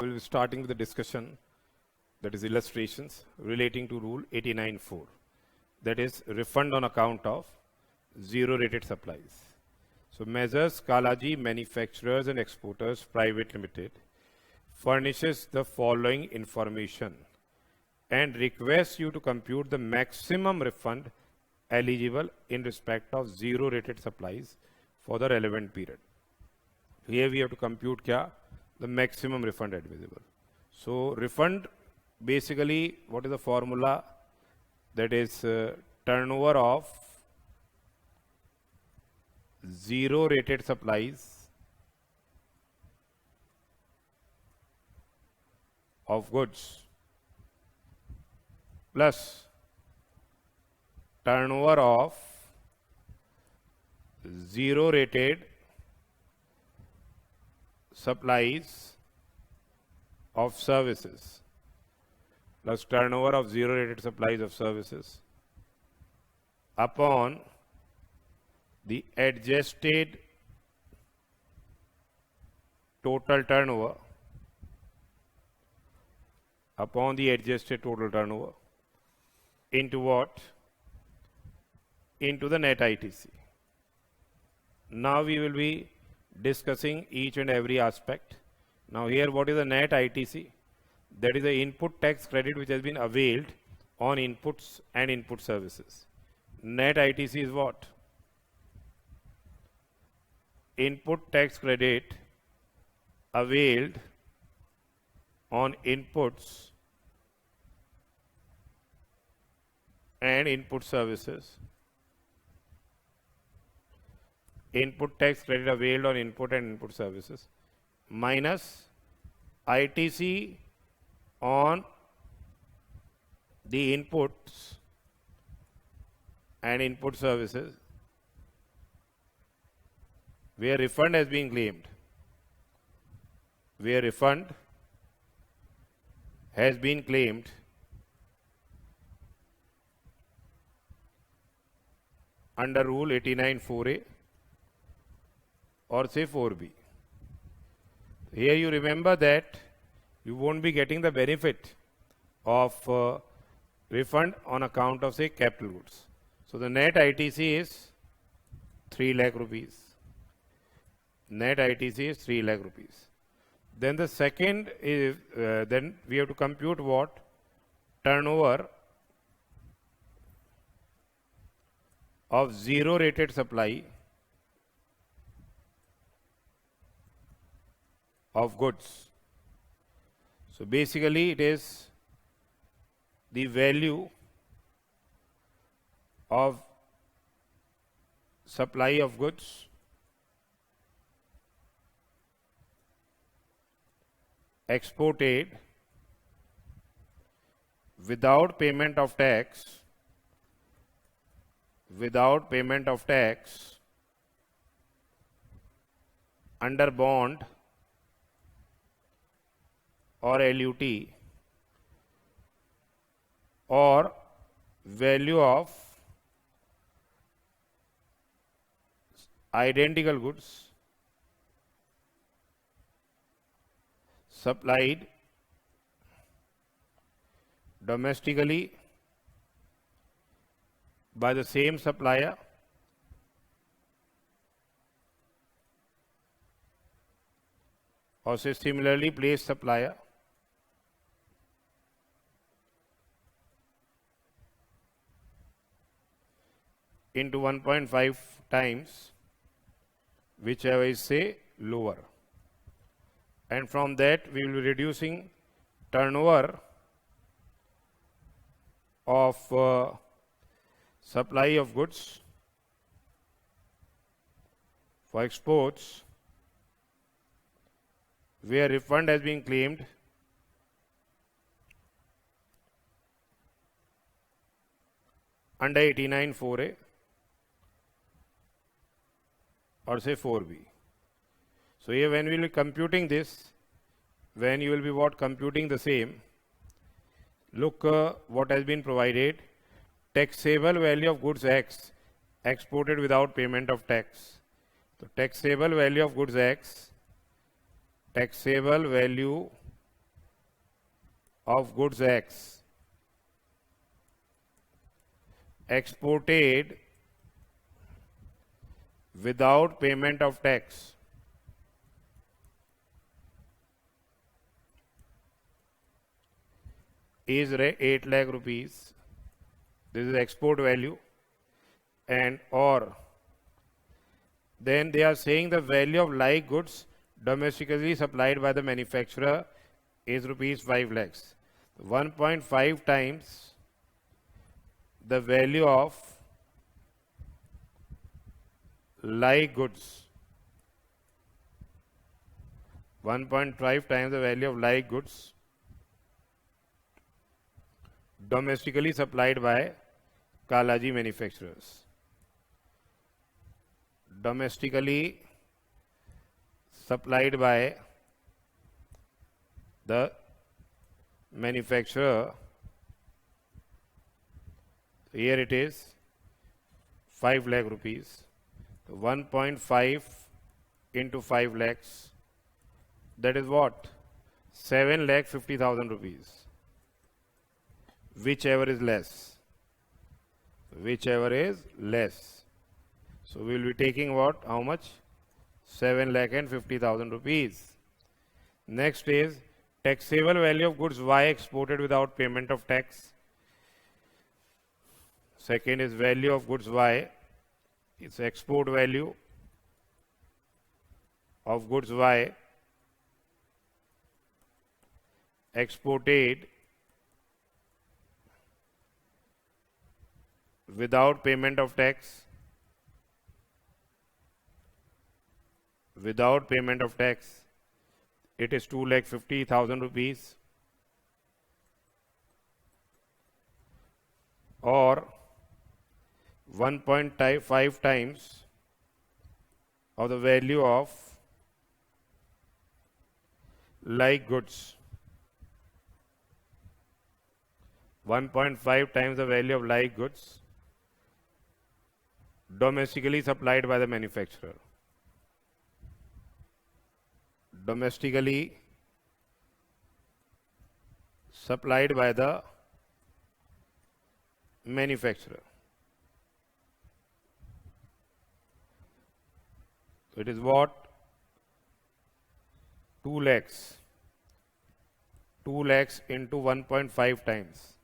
We will be starting with the discussion, that is illustrations relating to Rule 89.4, that is refund on account of zero rated supplies. So Measures Kalaji Manufacturers and Exporters Private Limited furnishes the following information and requests you to compute the maximum refund eligible in respect of zero rated supplies for the relevant period. Here we have to compute the maximum refund admissible. So refund, basically what is the formula? That is turnover of zero rated supplies of goods plus turnover of zero rated supplies of services plus turnover of zero rated supplies of services upon the adjusted total turnover into what? Into the net ITC. Now we will be discussing each and every aspect. Now here, what is the net ITC? That is the input tax credit which has been availed on inputs and input services. Net ITC is what? Input tax credit availed on inputs and input services. Input tax credit availed on input and input services minus ITC on the inputs and input services where refund has been claimed. Where refund has been claimed under Rule 89.4a or say 4b. Here you remember that you won't be getting the benefit of refund on account of say capital goods. So the net ITC is 3 lakh rupees. Net ITC is 3 lakh rupees. Then the second is, then we have to compute what? Turnover of zero rated supply of goods. So basically it is the value of supply of goods exported without payment of tax under bond or LUT or value of identical goods supplied domestically by the same supplier or say similarly placed supplier into 1.5 times, whichever is say lower. And from that we will be reducing turnover of supply of goods for exports where refund has been claimed under 89.4a or say 4b. So here when we will be computing this, when you will be computing the same, look what has been provided. Taxable value of goods X exported without payment of tax. So taxable value of goods X, taxable value of goods X exported without payment of tax is 8 lakh rupees. This is export value. And or then they are saying the value of like goods domestically supplied by the manufacturer is rupees 5 lakhs. 1.5 times the value of like goods. 1.5 times the value of like goods domestically supplied by Kalaji manufacturers. Domestically supplied by the manufacturer. Here it is 5 lakh rupees. 1.5 into 5 lakhs, that is what? 7 lakh 50,000 rupees. Whichever is less. Whichever is less. So we will be taking what? How much? 7 lakh and 50,000 rupees. Next is taxable value of goods Y exported without payment of tax. Second is value of goods Y. It's export value of goods Y exported without payment of tax. Without payment of tax, it is 2,50,000 rupees, or 1.5 times of the value of like goods. 1.5 times the value of like goods domestically supplied by the manufacturer. Domestically supplied by the manufacturer. It is what? 2 lakhs. 2 lakhs into 1.5 times.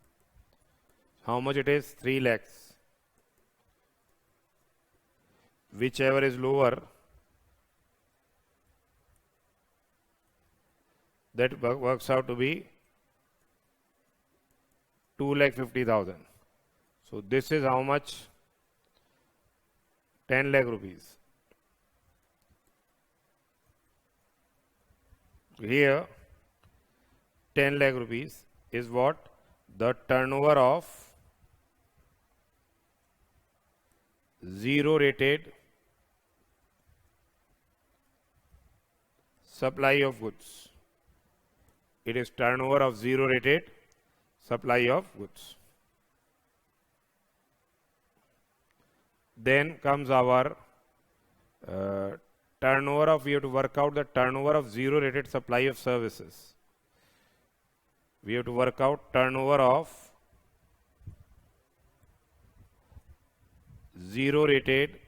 How much it is? 3 lakhs. Whichever is lower, that works out to be 2,50,000. So this is how much? 10 lakh rupees. Here 10 lakh rupees is what? The turnover of zero rated supply of goods. It is turnover of zero rated supply of goods. Then comes our turnover of, we have to work out the turnover of zero rated supply of services. We have to work out turnover of zero rated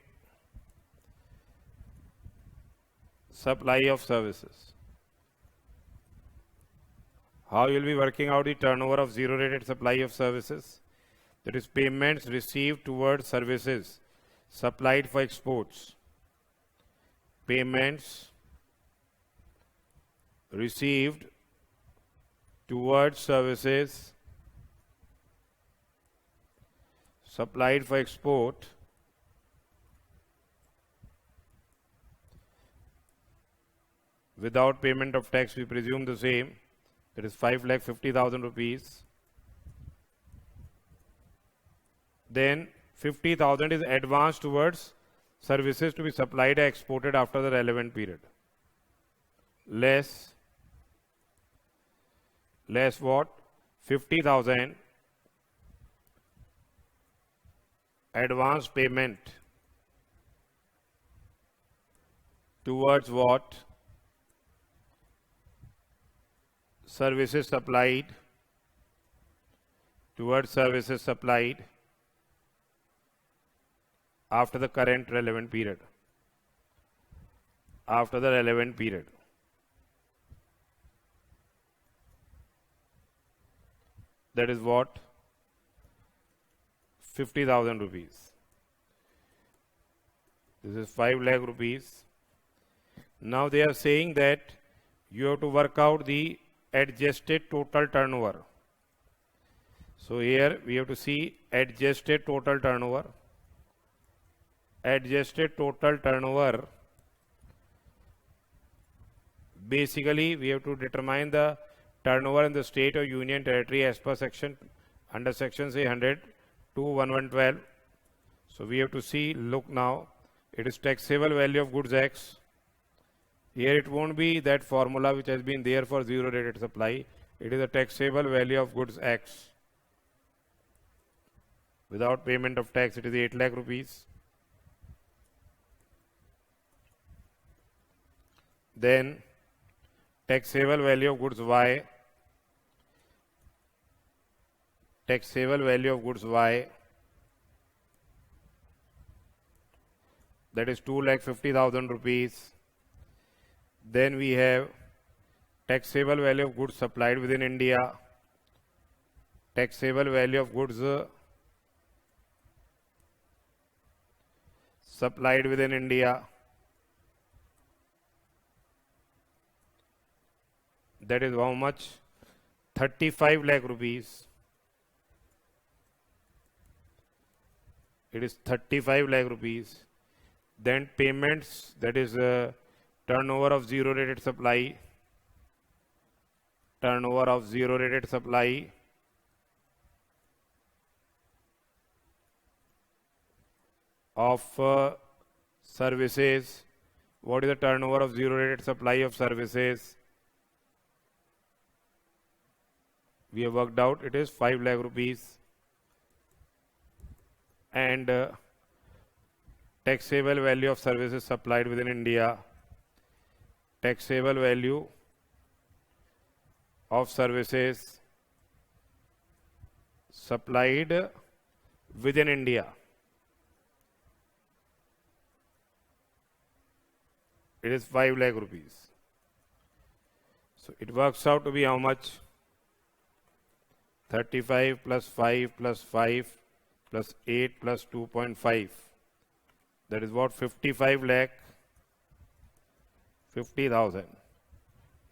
supply of services. How you will be working out the turnover of zero rated supply of services? That is payments received towards services supplied for exports. Payments received towards services supplied for export without payment of tax. We presume the same. That is 5,50,000 rupees. Then 50,000 is advance towards services to be supplied and exported after the relevant period. Less what? 50,000 advance payment towards what? Services supplied towards services supplied after the current relevant period. After the relevant period. That is what? 50,000 rupees. This is 5 lakh rupees. Now they are saying that you have to work out the adjusted total turnover. So here we have to see adjusted total turnover. Adjusted total turnover. Basically, we have to determine the turnover in the state or union territory as per section, under section say 100 to 1112. So we have to see, look now, it is taxable value of goods X. Here it won't be that formula which has been there for zero rated supply. It is a taxable value of goods X. Without payment of tax, it is 8 lakh rupees. Then taxable value of goods Y. Taxable value of goods Y. That is 2,50,000 rupees. Then we have taxable value of goods supplied within India. Taxable value of goods supplied within India. That is how much? 35 lakh rupees. It is 35 lakh rupees. Then payments, that is turnover of zero rated supply. Turnover of zero rated supply. Of services. What is the turnover of zero rated supply of services? We have worked out, it is 5 lakh rupees. And taxable value of services supplied within India. Taxable value of services supplied within India. It is 5 lakh rupees. So it works out to be how much? 35 plus 5 plus 5 plus 8 plus 2.5. That is what? 55 lakh 50,000.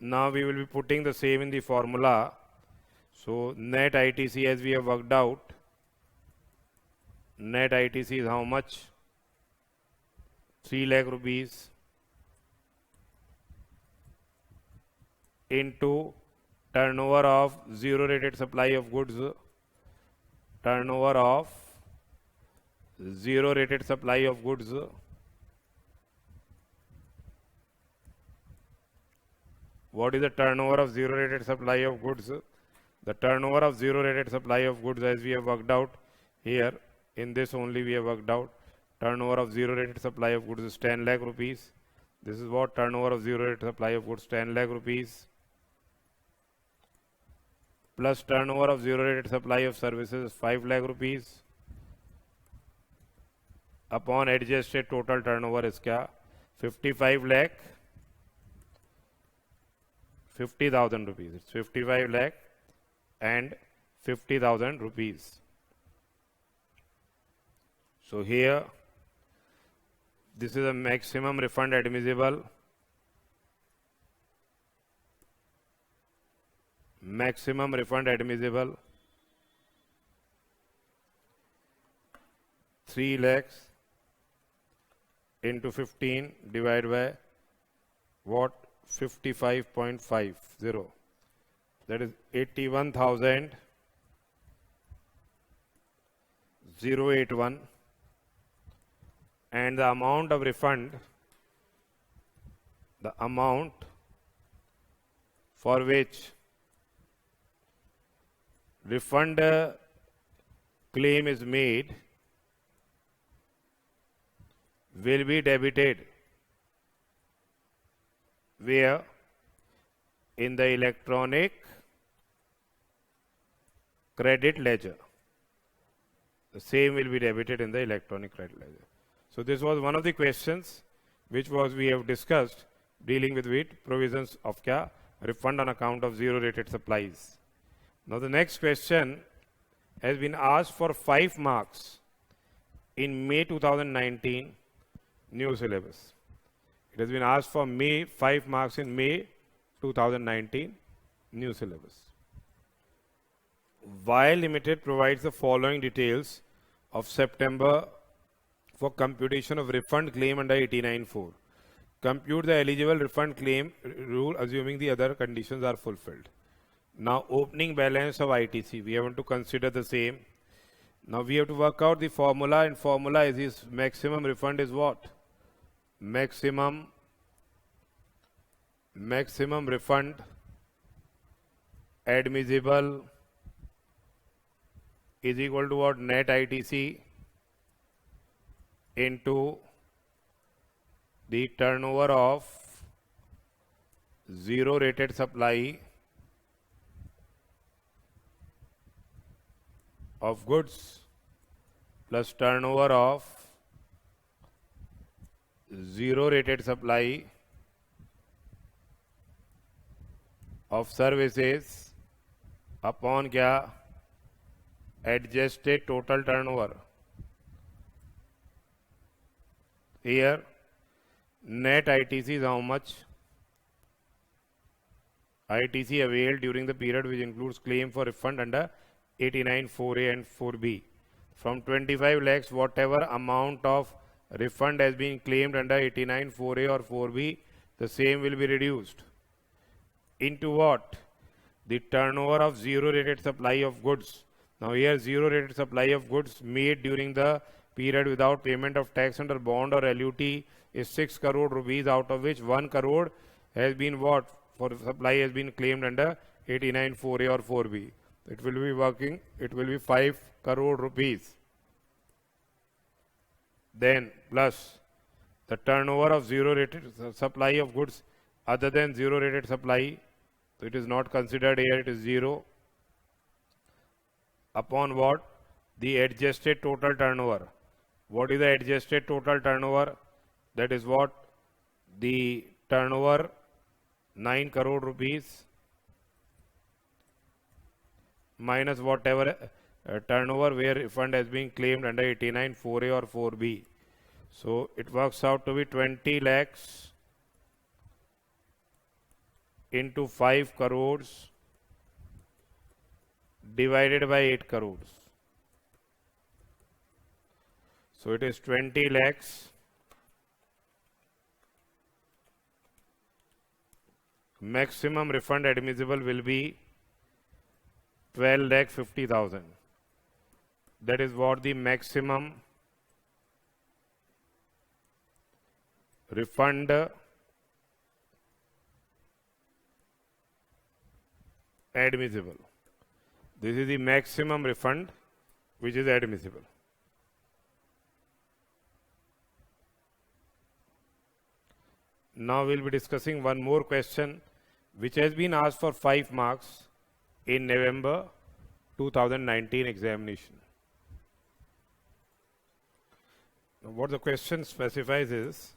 Now we will be putting the same in the formula. So net ITC, as we have worked out, net ITC is how much? 3 lakh rupees into turnover of zero rated supply of goods. Turnover of zero rated supply of goods. What is the turnover of zero rated supply of goods? The turnover of zero rated supply of goods, as we have worked out here, in this only we have worked out, turnover of zero rated supply of goods is 10 lakh rupees. This is what? Turnover of zero rated supply of goods, 10 lakh rupees. Plus turnover of zero rated supply of services, 5 lakh rupees. Upon adjusted total turnover is क्या? 55 lakh 50,000 rupees. It's 55 lakh and 50,000 rupees. So here, this is a maximum refund admissible. Maximum refund admissible 3 lakhs into 15 divided by what? 55.50. That is 81,081. And the amount of refund, the amount for which refund claim is made will be debited where? In the electronic credit ledger. The same will be debited in the electronic credit ledger. So this was one of the questions which was we have discussed dealing with provisions of kya refund on account of zero rated supplies. Now the next question has been asked for 5 marks in May 2019 new syllabus. It has been asked for 5 marks in May 2019 new syllabus. Weil Limited provides the following details of September for computation of refund claim under 89.4. Compute the eligible refund claim rule assuming the other conditions are fulfilled. Now opening balance of ITC, we have to consider the same. Now we have to work out the formula, and formula is this maximum refund is what? Maximum refund admissible is equal to what? Net ITC into the turnover of zero rated supply of goods plus turnover of zero rated supply of services upon क्या? Adjusted total turnover. Here net ITC is how much? ITC availed during the period which includes claim for refund under 89.4A and 4B. From 25 lakhs, whatever amount of refund has been claimed under 89.4A or 4B, the same will be reduced into what? The turnover of zero rated supply of goods. Now here zero rated supply of goods made during the period without payment of tax under bond or LUT is 6 crore rupees, out of which 1 crore has been what? For supply has been claimed under 89.4A or 4B. It will be working, it will be 5 crore rupees. Then plus the turnover of zero rated supply of goods other than zero rated supply, so it is not considered here, it is 0, upon what? The adjusted total turnover. What is the adjusted total turnover? That is what? The turnover 9 crore rupees minus whatever turnover where refund has been claimed under 89.4A or 4B. So it works out to be 20 lakhs into 5 crores divided by 8 crores. So it is 20 lakhs maximum refund admissible will be 12,50,000. That is what the maximum refund admissible. This is the maximum refund which is admissible. Now we'll be discussing one more question which has been asked for 5 marks in November 2019 examination. Now what the question specifies is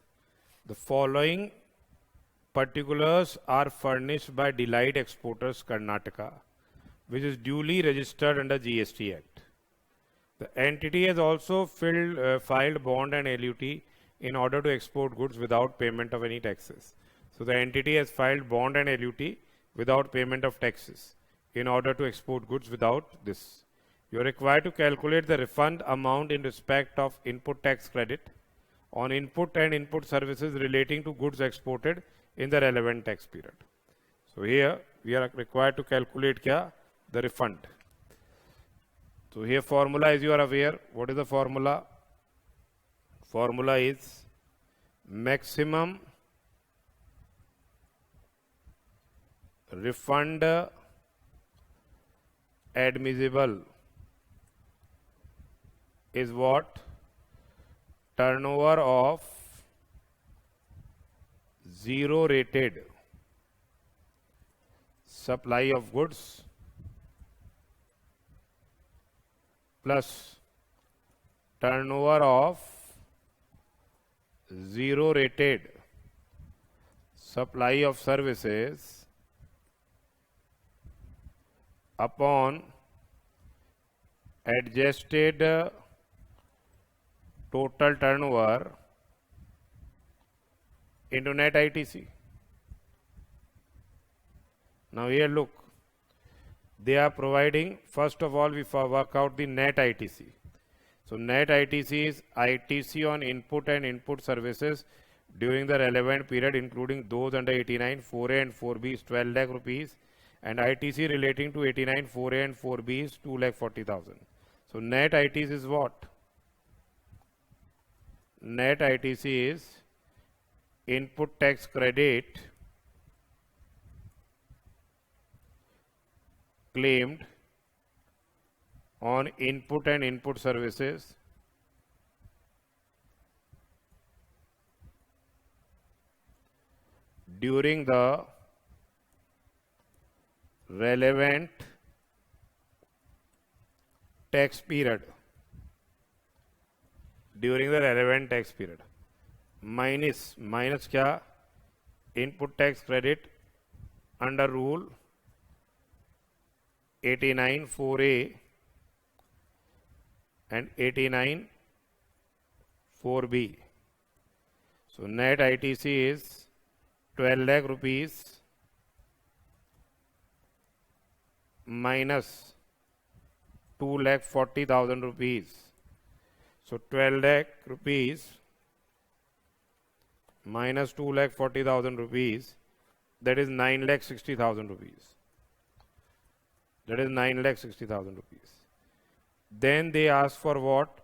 the following particulars are furnished by Delight Exporters Karnataka, which is duly registered under GST Act. The entity has also filed bond and LUT in order to export goods without payment of any taxes. So the entity has filed bond and LUT without payment of taxes in order to export goods without this. You are required to calculate the refund amount in respect of input tax credit on input and input services relating to goods exported in the relevant tax period. So here we are required to calculate kya? The refund. So here formula, as you are aware, what is the formula? Formula is maximum refund admissible is what? Turnover of zero rated supply of goods plus turnover of zero rated supply of services upon adjusted total turnover into net ITC. Now here look, they are providing, first of all we work out the net ITC. So net ITC is ITC on input and input services during the relevant period, including those under 89 4A and 4B is 12 lakh rupees, and ITC relating to 89 4A and 4B is 2 lakh 40,000. So net ITC is what? Net ITC is input tax credit claimed on input and input services during the relevant tax period. During the relevant tax period. Minus क्या? Input tax credit under rule 89 4A and 89 4B. So net ITC is 12 lakh rupees minus 2 lakh 40,000 rupees. So 12 lakh rupees minus 2 lakh 40,000 rupees, that is 9 lakh 60,000 rupees. That is 9 lakh 60,000 rupees. Then they ask for what?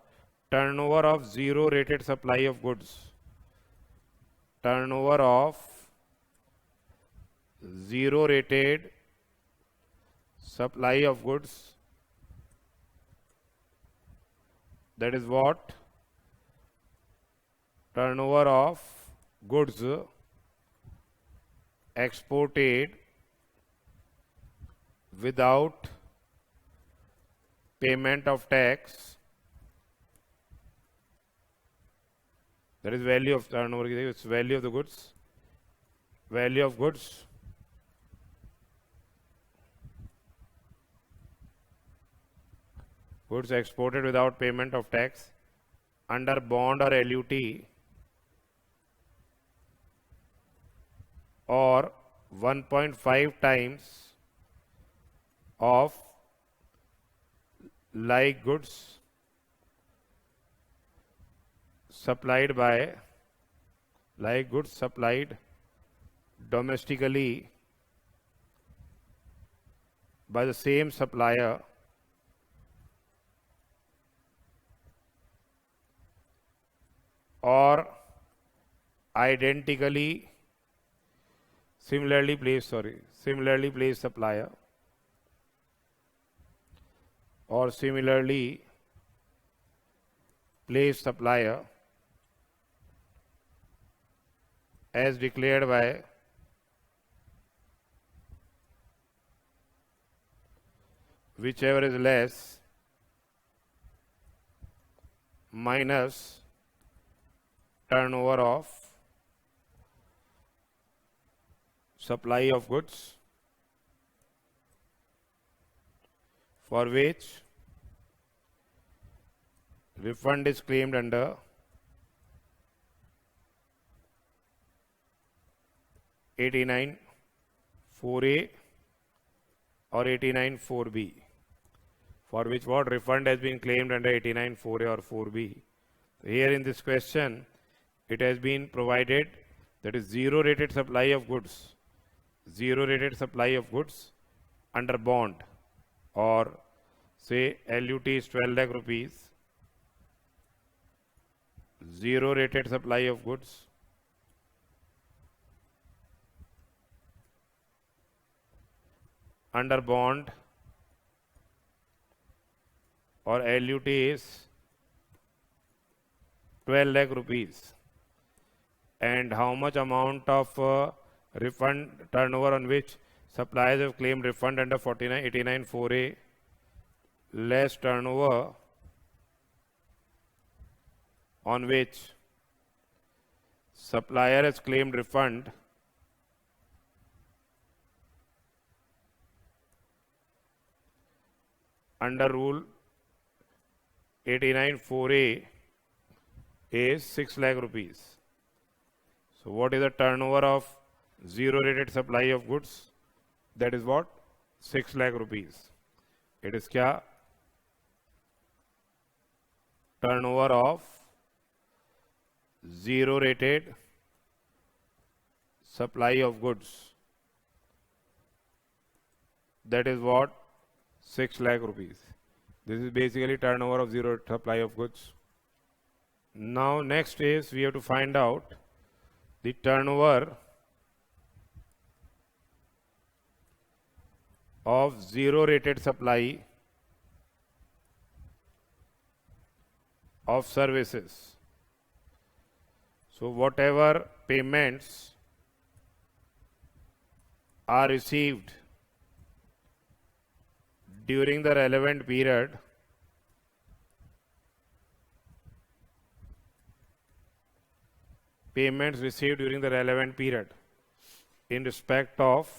Turnover of zero rated supply of goods. Turnover of zero rated supply of goods. That is what? Turnover of goods exported without payment of tax. That is value of turnover, it's value of the goods. Value of goods exported without payment of tax under bond or LUT or 1.5 times of like goods supplied domestically by the same supplier or similarly placed supplier or similarly placed supplier as declared by whichever is less minus turnover of supply of goods for which refund is claimed under 89 4A or 89 4B, for which what refund has been claimed under 89 4A or 4B. Here in this question, it has been provided that is zero rated supply of goods. Zero rated supply of goods under bond, or say LUT is 12 lakh rupees. Zero rated supply of goods under bond or LUT is 12 lakh rupees. And how much amount of refund turnover on which suppliers have claimed refund under 89 4A less turnover on which supplier has claimed refund under rule 894A is 6 lakh rupees. So what is the turnover of zero rated supply of goods? That is what? 6 lakh rupees. It is kya? Turnover of zero rated supply of goods. That is what? 6 lakh rupees. This is basically turnover of zero supply of goods. Now next is we have to find out the turnover of zero rated supply of services. So whatever payments are received during the relevant period in respect of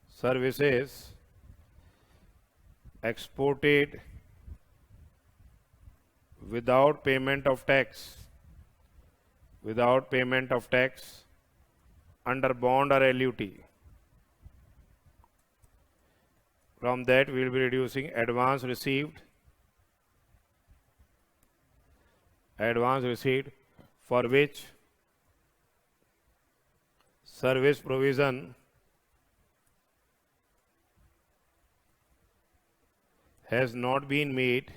services exported without payment of tax under bond or LUT. From that we will be reducing advance received for which service provision has not been made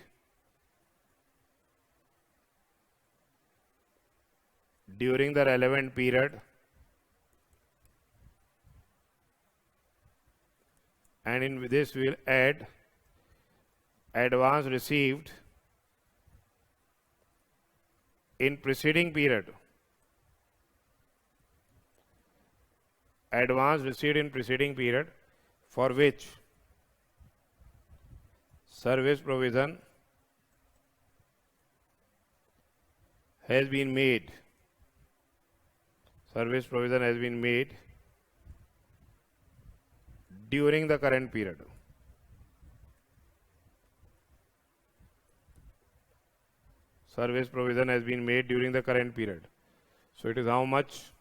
during the relevant period, and in this we will add advance received in preceding period. For which service provision has been made during the current period. Service provision has been made during the current period. So it is how much?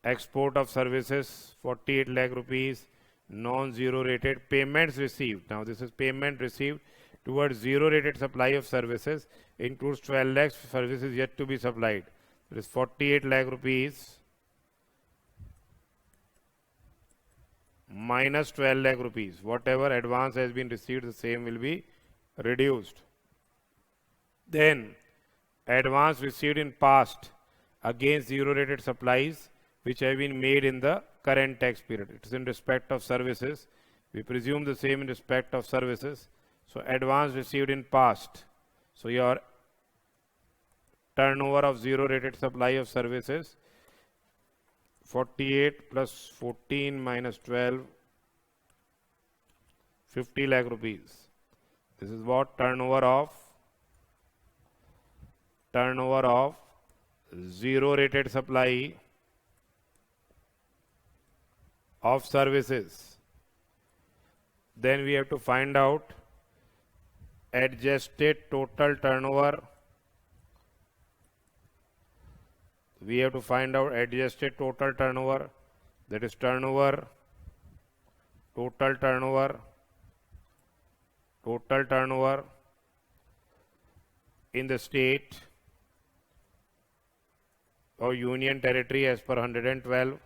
Export of services 48 lakh rupees, non-zero rated payments received. Now this is payment received towards zero rated supply of services, includes 12 lakhs services yet to be supplied. It is 48 lakh rupees minus 12 lakh rupees. Whatever advance has been received, the same will be reduced. Then advance received in past against zero rated supplies which have been made in the current tax period. It is in respect of services. We presume the same in respect of services. So advance received in past. So your turnover of zero rated supply of services 48 plus 14 minus 12, 50 lakh rupees. This is what? Turnover of zero rated supply of services. Then we have to find out adjusted total turnover. That is total turnover in the state or union territory as per 112,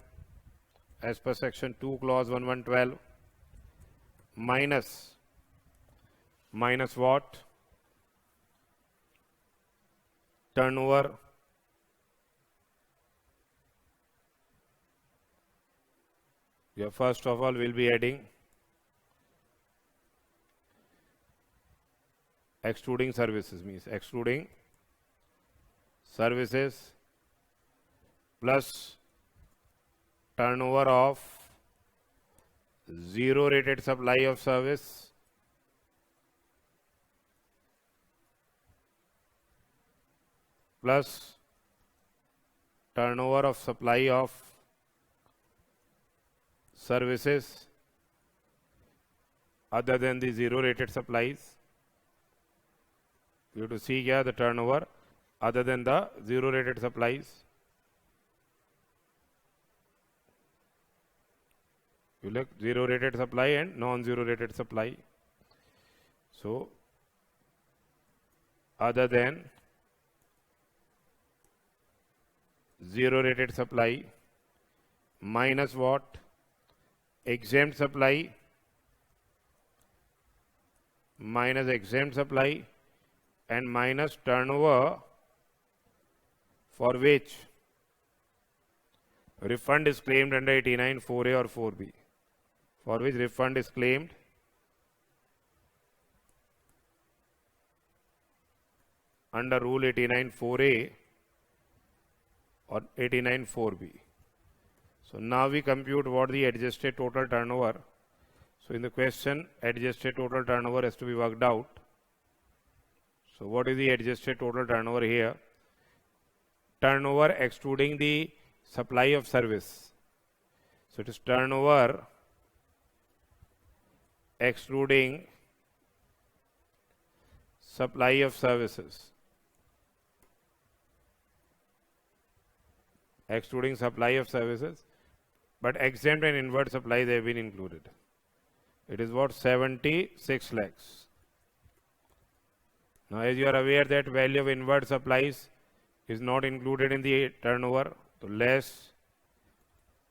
as per section 2 clause 1112, minus what? Turnover first of all will be adding excluding services, means excluding services plus turnover of zero rated supply of service plus turnover of supply of services other than the zero rated supplies. You have to see here the turnover other than the zero rated supplies. You look zero rated supply and non-zero rated supply. So other than zero rated supply minus what? Exempt supply minus exempt supply and minus turnover for which refund is claimed under 89 4A or 4B. For which refund is claimed under rule 89 4A or 89 4B. So now we compute what the adjusted total turnover. So in the question, adjusted total turnover has to be worked out. So what is the adjusted total turnover here? Turnover excluding the supply of service. So it is turnover excluding supply of services. Excluding supply of services, but exempt and inward supplies have been included. It is what? 76 lakhs. Now as you are aware that value of inward supplies is not included in the turnover, so less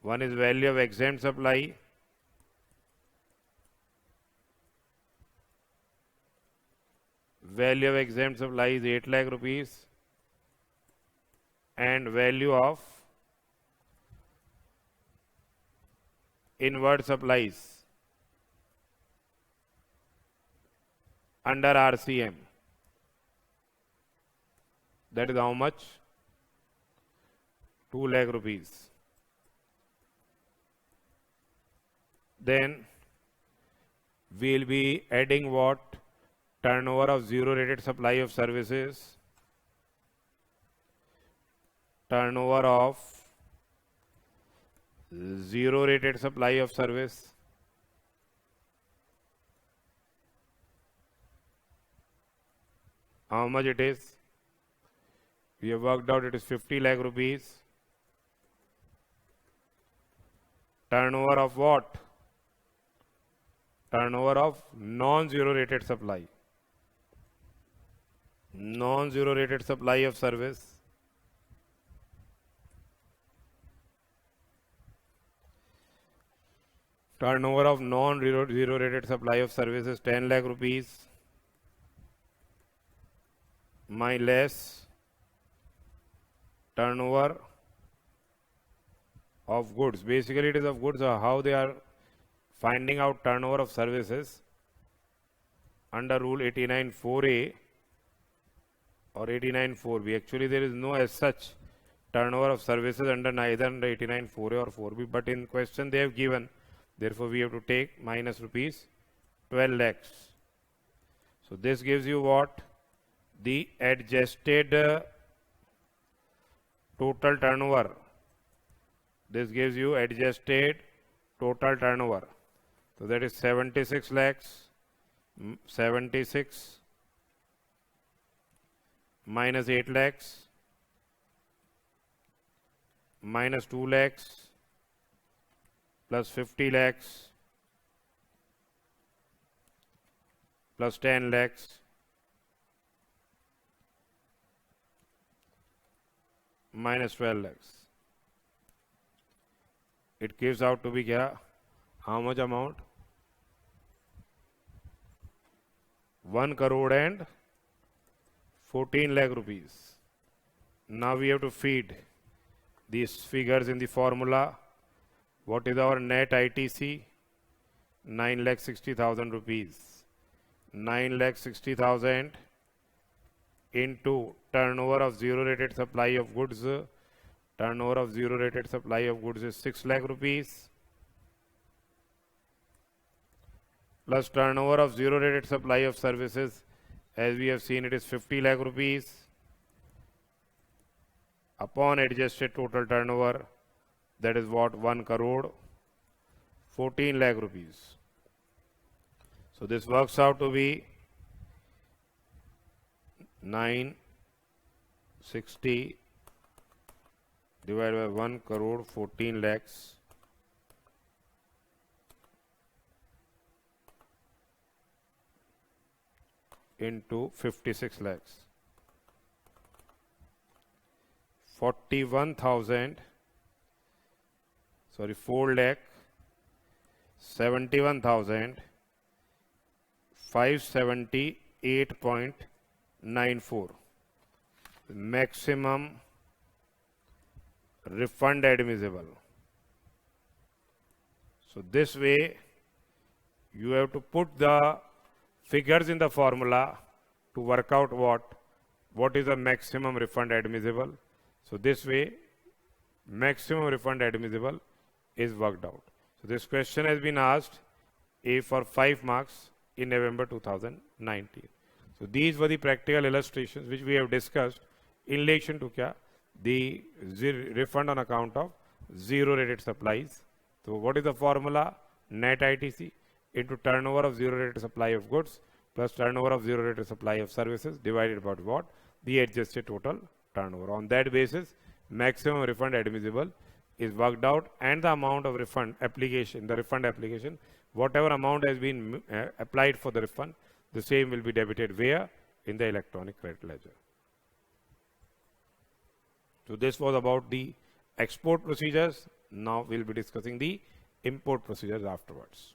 one is value of exempt supply value of exempt supply is 8 lakh rupees and value of inward supplies under RCM, that is how much? 2 lakh rupees. Then we will be adding what? Turnover of zero rated supply of services, turnover of zero rated supply of service, how much it is? We have worked out it is 50 lakh rupees. Turnover of what? Turnover of non-zero rated supply. Non-zero rated supply of service. Turnover of non-zero rated supply of services 10 lakh rupees. My less turnover of goods. Basically it is of goods, how they are finding out turnover of services under rule 89 4A or 89 4B. Actually there is no as such turnover of services under neither under 89 4A or 4B, but in question they have given, therefore we have to take minus rupees 12 lakhs. So this gives you what? The adjusted total turnover. This gives you adjusted total turnover. So that is 76 lakhs, 76 minus 8 lakhs minus 2 lakhs plus 50 lakhs plus 10 lakhs minus 12 lakhs. It gives out to be kya? How much amount? 1 crore and 14 lakh rupees. Now we have to feed these figures in the formula. What is our net ITC? 9,60,000 rupees. 9,60,000 into turnover of zero rated supply of goods. Turnover of zero rated supply of goods is 6 lakh rupees plus turnover of zero rated supply of services, as we have seen, it is 50 lakh rupees upon adjusted total turnover, that is what, 1 crore 14 lakh rupees. So this works out to be 960 divided by 1 crore 14 lakhs into 56 lakhs. 4 lakh 71,578.94 maximum refund admissible. So this way you have to put the figures in the formula to work out what is the maximum refund admissible. So this way maximum refund admissible is worked out. So this question has been asked for 5 marks in November 2019. So these were the practical illustrations which we have discussed in relation to the refund on account of zero rated supplies. So what is the formula? Net ITC into turnover of zero rated supply of goods plus turnover of zero rated supply of services divided by what? The adjusted total turnover. On that basis, maximum refund admissible is worked out, and the amount of refund application, whatever amount has been applied for the refund, the same will be debited where? In the electronic credit ledger. So this was about the export procedures. Now we'll be discussing the import procedures afterwards.